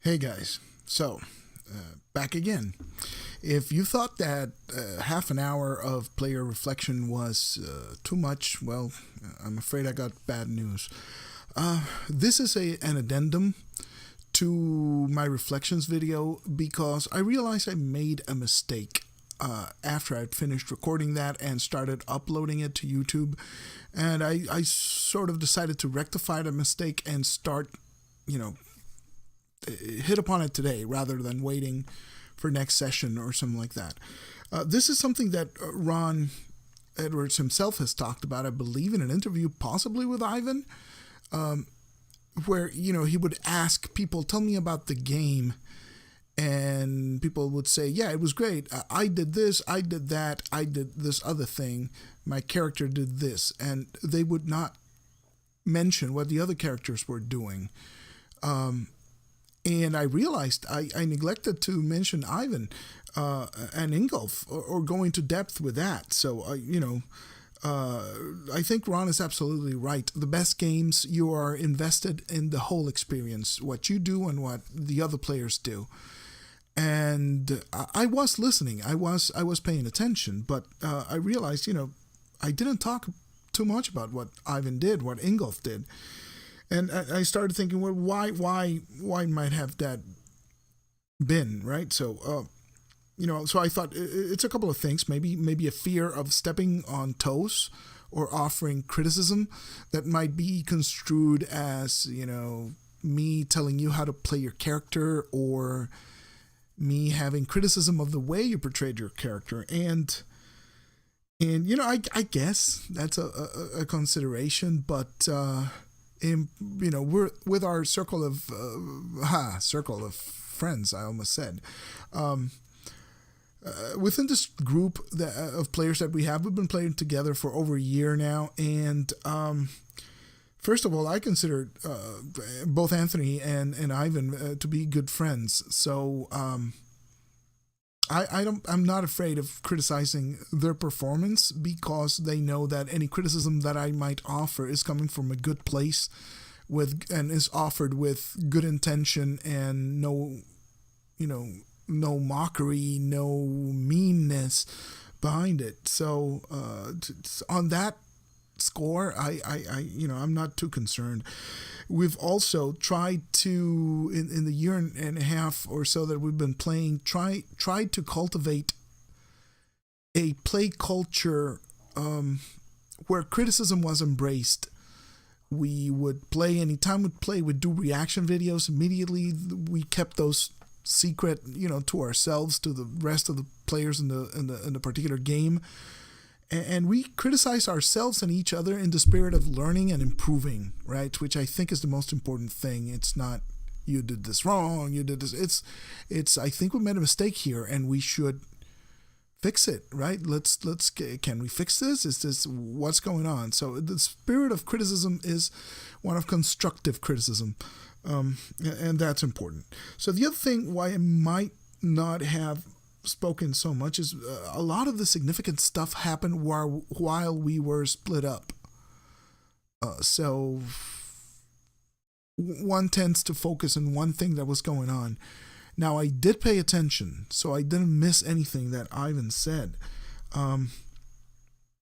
Hey guys, so back again. If you thought that half an hour of player reflection was too much, well, I'm afraid I got bad news. This is an addendum to my reflections video because I realized I made a mistake after I'd finished recording that and started uploading it to YouTube. And I sort of decided to rectify the mistake and start, you know, hit upon it today rather than waiting for next session or something like that. This is something that Ron Edwards himself has talked about, I believe, in an interview, possibly with Ivan, where, he would ask people, tell me about the game, and people would say, yeah, it was great. I did this, I did that, I did this other thing, my character did this, and they would not mention what the other characters were doing. And I realized I neglected to mention Ivan and Ingolf or go into depth with that. So, I think Ron is absolutely right. The best games, you are invested in the whole experience, what you do and what the other players do. And I was listening. I was paying attention, but I realized, I didn't talk too much about what Ivan did, what Ingolf did. And I started thinking, well, why might have that been, right? So, so I thought it's a couple of things. Maybe a fear of stepping on toes or offering criticism that might be construed as, me telling you how to play your character or me having criticism of the way you portrayed your character. And I guess that's a consideration, but we're with our circle of friends. I almost said, within this group of players that we've been playing together for over a year now. And first of all, I consider both Anthony and Ivan to be good friends. So I'm not afraid of criticizing their performance because they know that any criticism that I might offer is coming from a good place and is offered with good intention and no mockery, no meanness behind it. So on that score, I'm not too concerned. We've also tried to, in the year and a half or so that we've been playing, tried to cultivate a play culture where criticism was embraced. We would play, anytime we'd play, we'd do reaction videos immediately. We kept those secret, to ourselves, to the rest of the players in the particular game. And we criticize ourselves and each other in the spirit of learning and improving, right? Which I think is the most important thing. It's not, you did this wrong, you did this. It's I think we made a mistake here and we should fix it, right? Can we fix this? Is this, what's going on? So the spirit of criticism is one of constructive criticism. And that's important. So the other thing why I might not have spoken so much is a lot of the significant stuff happened while we were split up. So one tends to focus on one thing that was going on. Now I did pay attention, so I didn't miss anything that Ivan said.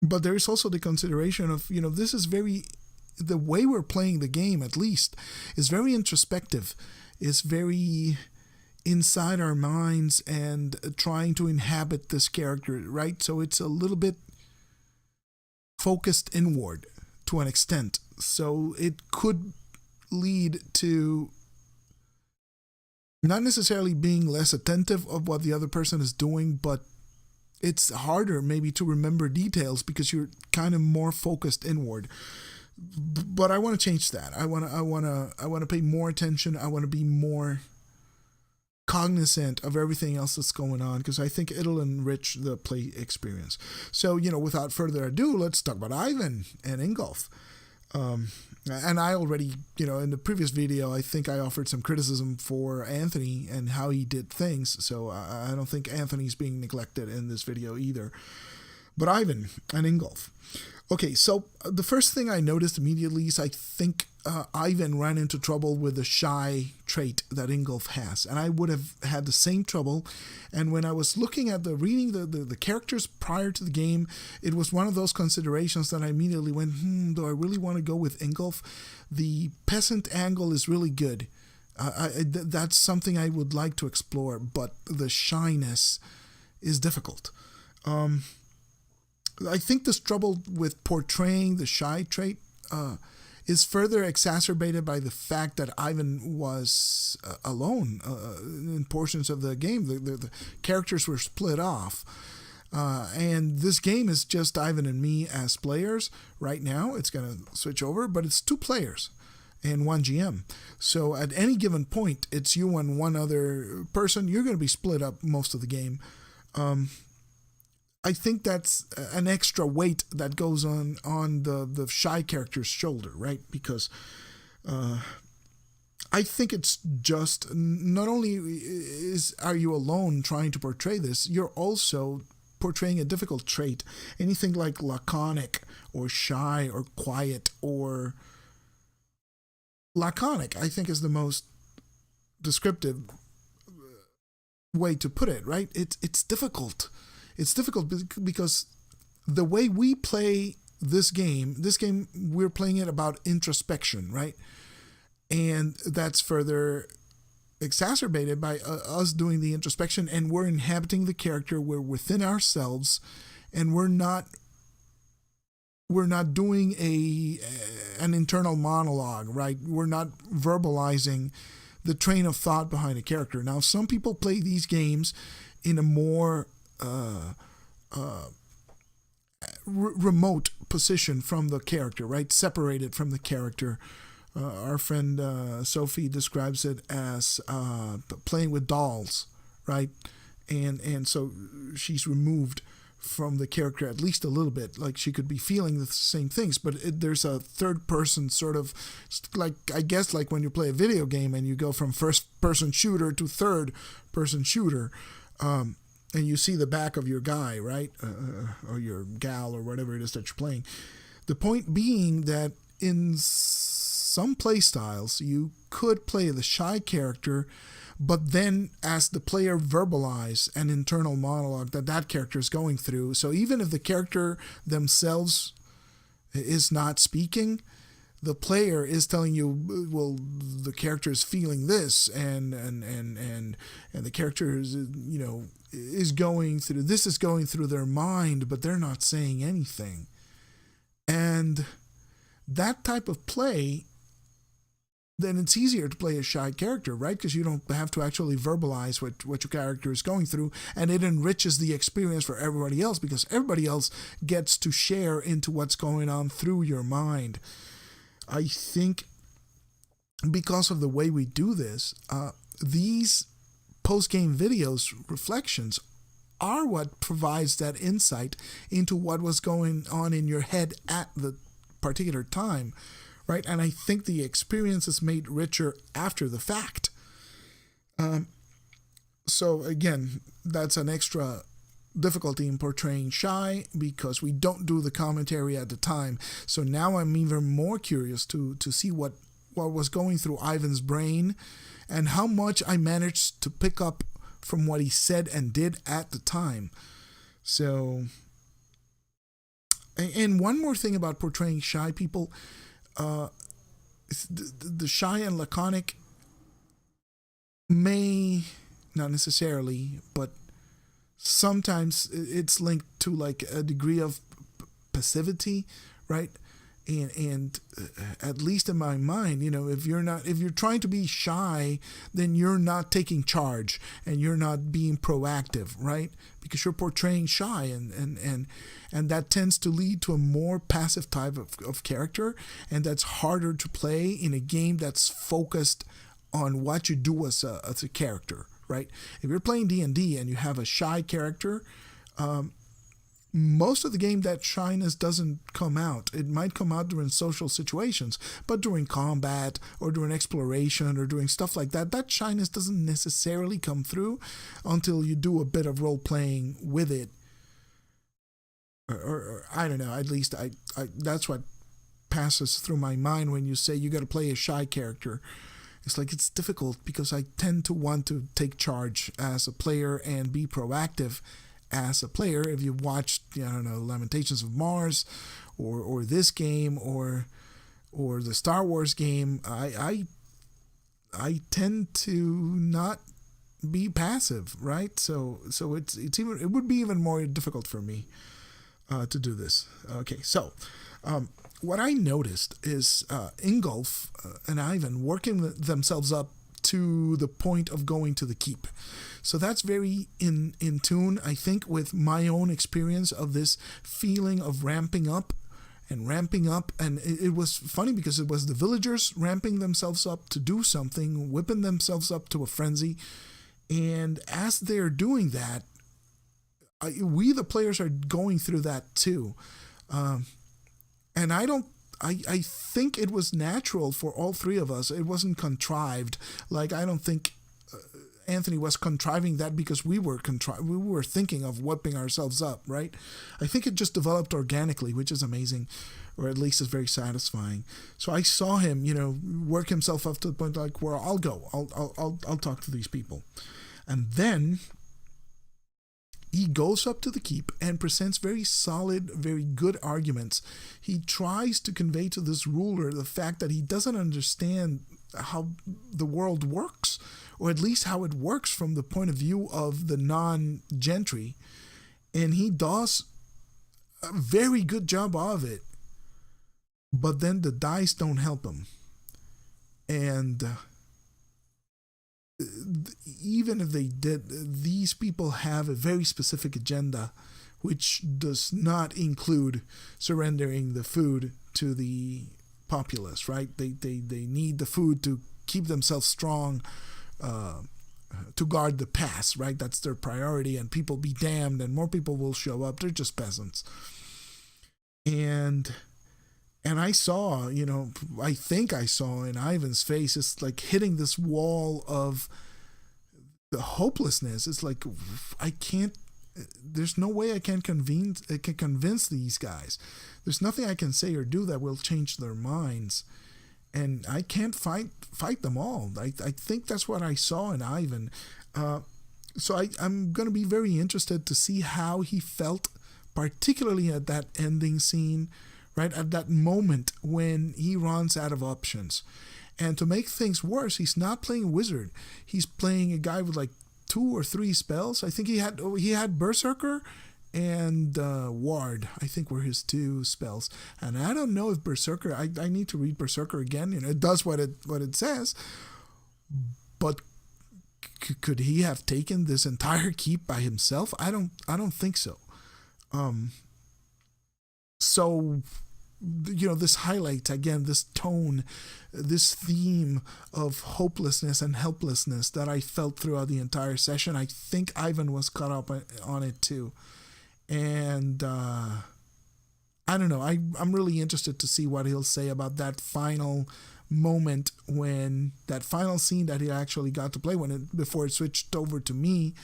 But there is also the consideration of, this is the way we're playing the game, at least, is very introspective, is very inside our minds and trying to inhabit this character, right? So it's a little bit focused inward to an extent. So it could lead to not necessarily being less attentive of what the other person is doing, but it's harder maybe to remember details because you're kind of more focused inward. But I want to change that. I want to pay more attention. I want to be more cognizant of everything else that's going on because I think it'll enrich the play experience. So, without further ado, let's talk about Ivan and Ingolf. And I already, in the previous video, I think I offered some criticism for Anthony and how he did things. So I don't think Anthony's being neglected in this video either. But Ivan and Ingolf. Okay, so the first thing I noticed immediately is I think Ivan ran into trouble with the shy trait that Ingolf has, and I would have had the same trouble. And when I was looking at reading the characters prior to the game, it was one of those considerations that I immediately went, do I really want to go with Ingolf? The peasant angle is really good. That's something I would like to explore, but the shyness is difficult. I think this trouble with portraying the shy trait is further exacerbated by the fact that Ivan was alone in portions of the game. The characters were split off. And this game is just Ivan and me as players. Right now, it's going to switch over, but it's 2 players and 1 GM. So at any given point, it's you and one other person. You're going to be split up most of the game. I think that's an extra weight that goes on the shy character's shoulder, right? Because I think it's just not only are you alone trying to portray this, you're also portraying a difficult trait. Anything like laconic or shy or quiet or laconic, I think, is the most descriptive way to put it, right? It's difficult. It's difficult because the way we play this game, we're playing it about introspection, right? And that's further exacerbated by us doing the introspection, and we're inhabiting the character. We're within ourselves, and we're not doing an internal monologue, right? We're not verbalizing the train of thought behind a character. Now, some people play these games in a more remote position from the character, right? Separated from the character. Our friend Sophie describes it as playing with dolls, right? And so she's removed from the character at least a little bit. Like she could be feeling the same things, but there's a third person sort of, like, I guess, like when you play a video game and you go from first person shooter to third person shooter. And you see the back of your guy, right? Or your gal or whatever it is that you're playing. The point being that in some play styles, you could play the shy character, but then as the player verbalize an internal monologue that character is going through. So even if the character themselves is not speaking, the player is telling you, well, the character is feeling this, and the character is, is going through this, is going through their mind, but they're not saying anything. And that type of play, then it's easier to play a shy character, right? Because you don't have to actually verbalize what your character is going through, and it enriches the experience for everybody else, because everybody else gets to share into what's going on through your mind. I think because of the way we do this, these post-game videos, reflections, are what provides that insight into what was going on in your head at the particular time, right? And I think the experience is made richer after the fact. So again, that's an extra difficulty in portraying shy, because we don't do the commentary at the time. So now I'm even more curious to see what was going through Ivan's brain and how much I managed to pick up from what he said and did at the time. So, and one more thing about portraying shy people, the shy and laconic may, not necessarily, but sometimes it's linked to like a degree of passivity, right? And at least in my mind, if you're trying to be shy, then you're not taking charge and you're not being proactive, right? Because you're portraying shy, and that tends to lead to a more passive type of character, and that's harder to play in a game that's focused on what you do as a character, right? If you're playing D&D and you have a shy character, most of the game that shyness doesn't come out. It might come out during social situations, but during combat or during exploration or doing stuff like that, that shyness doesn't necessarily come through until you do a bit of role-playing with it. or I don't know. At least I that's what passes through my mind when you say you got to play a shy character. It's like it's difficult because I tend to want to take charge as a player and be proactive as a player. If you watched, I don't know, Lamentations of Mars, or this game, or the Star Wars game, I tend to not be passive, right? So it would be even more difficult for me to do this. Okay, so what I noticed is Ingolf and Ivan working themselves up to the point of going to the keep. So that's very in tune, I think, with my own experience of this feeling of ramping up. And it was funny because it was the villagers ramping themselves up to do something, whipping themselves up to a frenzy. And as they're doing that, we, the players, are going through that too. And I think it was natural for all three of us. It wasn't contrived. Like, I don't think Anthony was contriving that because we were thinking of whipping ourselves up, right? I think it just developed organically, which is amazing, or at least is very satisfying. So I saw him, work himself up to the point like where I'll go. I'll talk to these people. And then he goes up to the keep and presents very solid, very good arguments. He tries to convey to this ruler the fact that he doesn't understand how the world works, or at least how it works from the point of view of the non-gentry. And he does a very good job of it. But then the dice don't help him. And even if they did, these people have a very specific agenda, which does not include surrendering the food to the populace, right? They need the food to keep themselves strong, to guard the pass, right? That's their priority, and people be damned, and more people will show up. They're just peasants. And I saw, I think I saw in Ivan's face, it's like hitting this wall of the hopelessness. It's like, there's no way I can convince these guys. There's nothing I can say or do that will change their minds. And I can't fight them all. I think that's what I saw in Ivan. So I'm going to be very interested to see how he felt, particularly at that ending scene, right? At that moment when he runs out of options. And to make things worse, he's not playing a wizard. He's playing a guy with like 2 or 3 spells. I think he had Berserker and Ward, I think, were his 2 spells. And I don't know if Berserker, I need to read Berserker again. It does what it says. But could he have taken this entire keep by himself? I don't think so. So, this highlights, again, this tone, this theme of hopelessness and helplessness that I felt throughout the entire session. I think Ivan was caught up on it too. And I don't know. I'm really interested to see what he'll say about that final moment, when that final scene that he actually got to play before it switched over to me,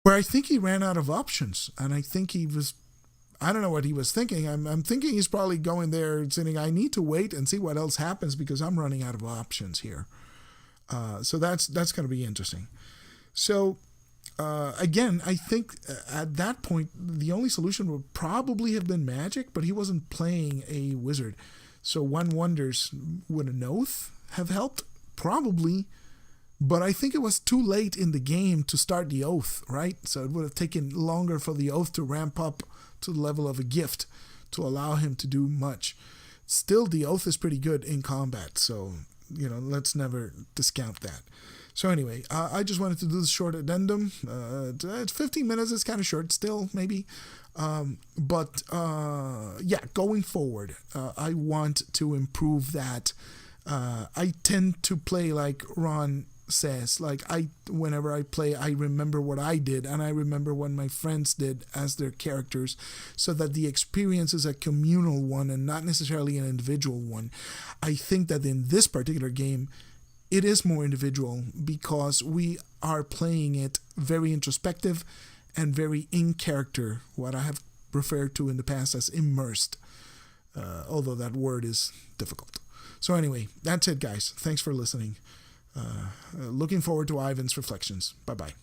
where I think he ran out of options. And I think he was, I don't know what he was thinking. I'm thinking he's probably going there and saying, I need to wait and see what else happens because I'm running out of options here. So that's going to be interesting. So again, I think at that point, the only solution would probably have been magic, but he wasn't playing a wizard. So one wonders, would an oath have helped? Probably. But I think it was too late in the game to start the oath, right? So it would have taken longer for the oath to ramp up to the level of a gift to allow him to do much. Still, the oath is pretty good in combat, so, let's never discount that. So anyway, I just wanted to do this short addendum. It's 15 minutes, it's kind of short still, maybe. But going forward, I want to improve that. I tend to play like Ron says, like whenever I play, I remember what I did and I remember what my friends did as their characters, so that the experience is a communal one and not necessarily an individual one. I think that in this particular game, it is more individual because we are playing it very introspective and very in character, what I have referred to in the past as immersed, although that word is difficult. So anyway, that's it, guys. Thanks for listening. Looking forward to Ivan's reflections. Bye-bye.